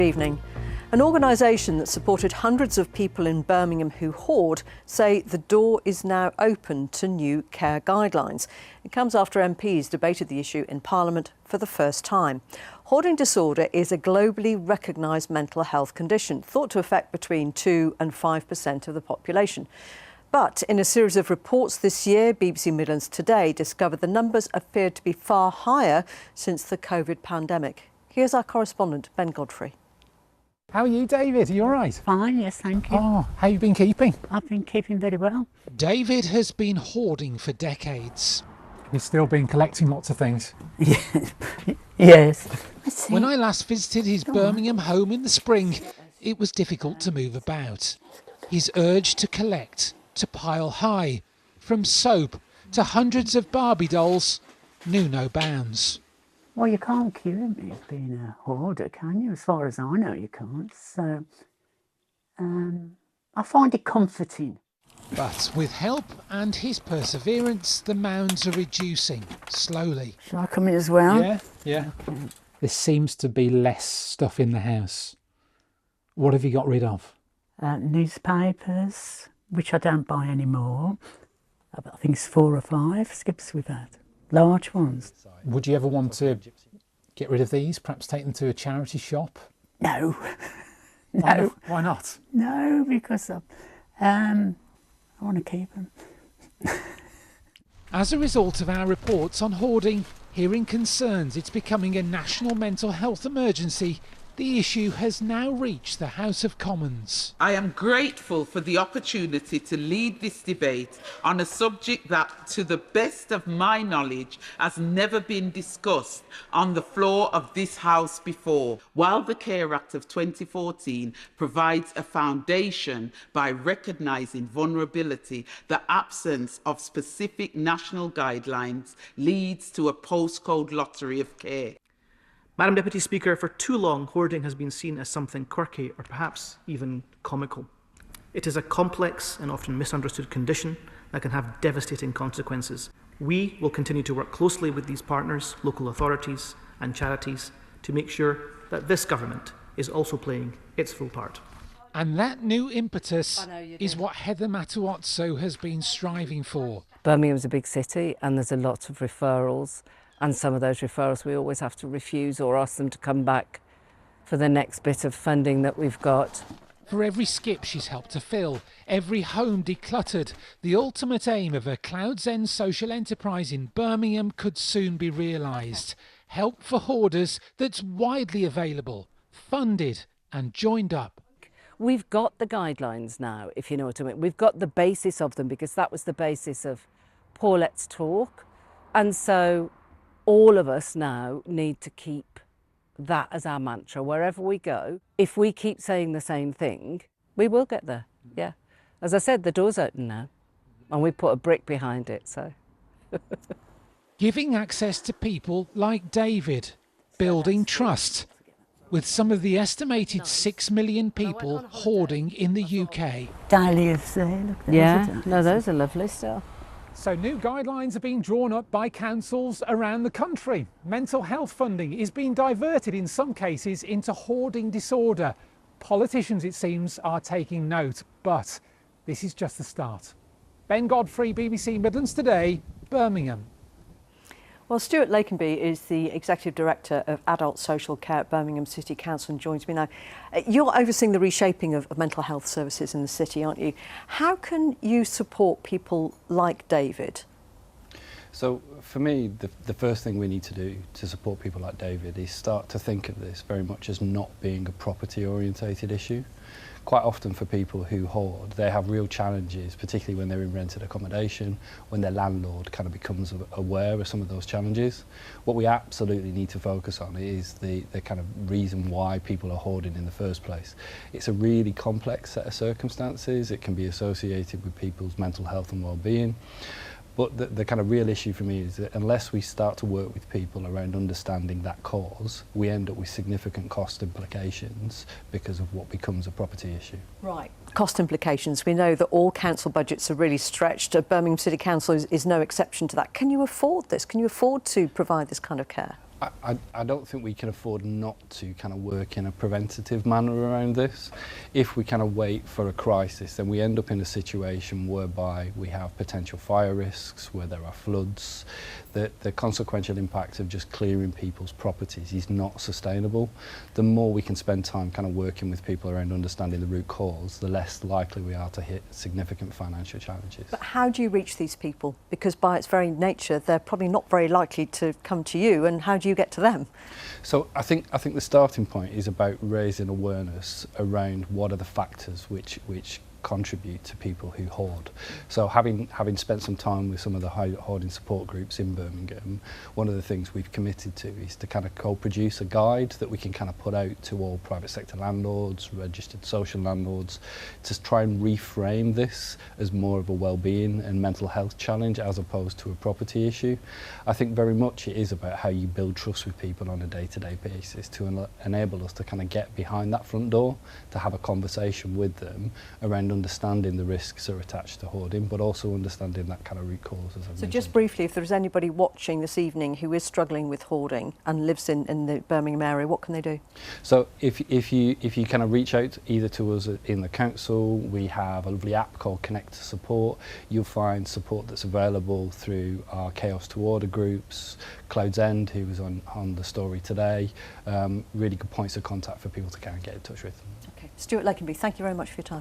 Good evening. An organisation that supported hundreds of people in Birmingham who hoard say the door is now open to new care guidelines. It comes after MPs debated the issue in Parliament for the first time. Hoarding disorder is a globally recognised mental health condition, thought to affect between 2 and 5% of the population. But in a series of reports this year, BBC Midlands Today discovered the numbers appeared to be far higher since the COVID pandemic. Here's our correspondent, Ben Godfrey. How are you, David? Are you all right? Fine, yes, thank you. Oh, how have you been keeping? I've been keeping very well. David has been hoarding for decades. You've still been collecting lots of things? Yes. When I last visited his Birmingham home in the spring, it was difficult to move about. His urge to collect, to pile high, from soap to hundreds of Barbie dolls, knew no bounds. Well, you can't cure me of being a hoarder, can you? As far as I know, you can't. So, I find it comforting. But with help and his perseverance, the mounds are reducing, slowly. Shall I come in as well? Yeah. There seems to be less stuff in the house. What have you got rid of? Newspapers, which I don't buy anymore. I think it's 4 or 5 skips with that. Large ones. Would you ever want to get rid of these? Perhaps take them to a charity shop? No. No. Why not? No, because I want to keep them. As a result of our reports on hoarding, hearing concerns it's becoming a national mental health emergency, the issue has now reached the House of Commons. I am grateful for the opportunity to lead this debate on a subject that, to the best of my knowledge, has never been discussed on the floor of this House before. While the Care Act of 2014 provides a foundation by recognising vulnerability, the absence of specific national guidelines leads to a postcode lottery of care. Madam Deputy Speaker, for too long, hoarding has been seen as something quirky or perhaps even comical. It is a complex and often misunderstood condition that can have devastating consequences. We will continue to work closely with these partners, local authorities and charities to make sure that this government is also playing its full part. And that new impetus is what Heather Matuozzo has been striving for. Birmingham's a big city and there's a lot of referrals. And some of those referrals we always have to refuse or ask them to come back for the next bit of funding that we've got. For every skip she's helped to fill, every home decluttered, the ultimate aim of a Clouds End social enterprise in Birmingham could soon be realised. Help for hoarders that's widely available, funded and joined up. We've got the guidelines now, if you know what I mean. We've got the basis of them because that was the basis of Poor Let's Talk. And so all of us now need to keep that as our mantra wherever we go. If we keep saying the same thing, we will get there. Yeah. As I said, the door's open now and we put a brick behind it, so. Giving access to people like David, building trust, with some of the estimated 6 million people hoarding in the UK. Dahlias there, look, yeah, no, those are lovely still. So new guidelines are being drawn up by councils around the country. Mental health funding is being diverted in some cases into hoarding disorder. Politicians, it seems, are taking note, but this is just the start. Ben Godfrey, BBC Midlands Today, Birmingham. Well, Stuart Lakenby is the Executive Director of Adult Social Care at Birmingham City Council and joins me now. You're overseeing the reshaping of mental health services in the city, aren't you? How can you support people like David? So for me, the first thing we need to do to support people like David is start to think of this very much as not being a property orientated issue. Quite often for people who hoard, they have real challenges, particularly when they're in rented accommodation, when their landlord kind of becomes aware of some of those challenges. What we absolutely need to focus on is the kind of reason why people are hoarding in the first place. It's a really complex set of circumstances. It can be associated with people's mental health and well-being. But the kind of real issue for me is that unless we start to work with people around understanding that cause, we end up with significant cost implications because of what becomes a property issue. Right. Cost implications. We know that all council budgets are really stretched. Birmingham City Council is no exception to that. Can you afford this? Can you afford to provide this kind of care? I don't think we can afford not to kind of work in a preventative manner around this. If we kind of wait for a crisis, then we end up in a situation whereby we have potential fire risks, where there are floods. The consequential impact of just clearing people's properties is not sustainable. The more we can spend time kind of working with people around understanding the root cause, the less likely we are to hit significant financial challenges. But how do you reach these people? Because by its very nature, they're probably not very likely to come to you, and how do you get to them? So I think the starting point is about raising awareness around what are the factors which contribute to people who hoard. So having spent some time with some of the hoarding support groups in Birmingham, one of the things we've committed to is to kind of co-produce a guide that we can kind of put out to all private sector landlords, registered social landlords, to try and reframe this as more of a well-being and mental health challenge as opposed to a property issue. I think very much it is about how you build trust with people on a day-to-day basis to enable us to kind of get behind that front door, to have a conversation with them around understanding the risks that are attached to hoarding, but also understanding that kind of root cause, as I mentioned. So just briefly, if there's anybody watching this evening who is struggling with hoarding and lives in the Birmingham area, what can they do? So if you kind of reach out either to us in the council, we have a lovely app called Connect to Support. You'll find support that's available through our Chaos to Order groups, Clouds End, who was on the story today. Really good points of contact for people to kind of get in touch with. Okay, Stuart Lakenby, thank you very much for your time.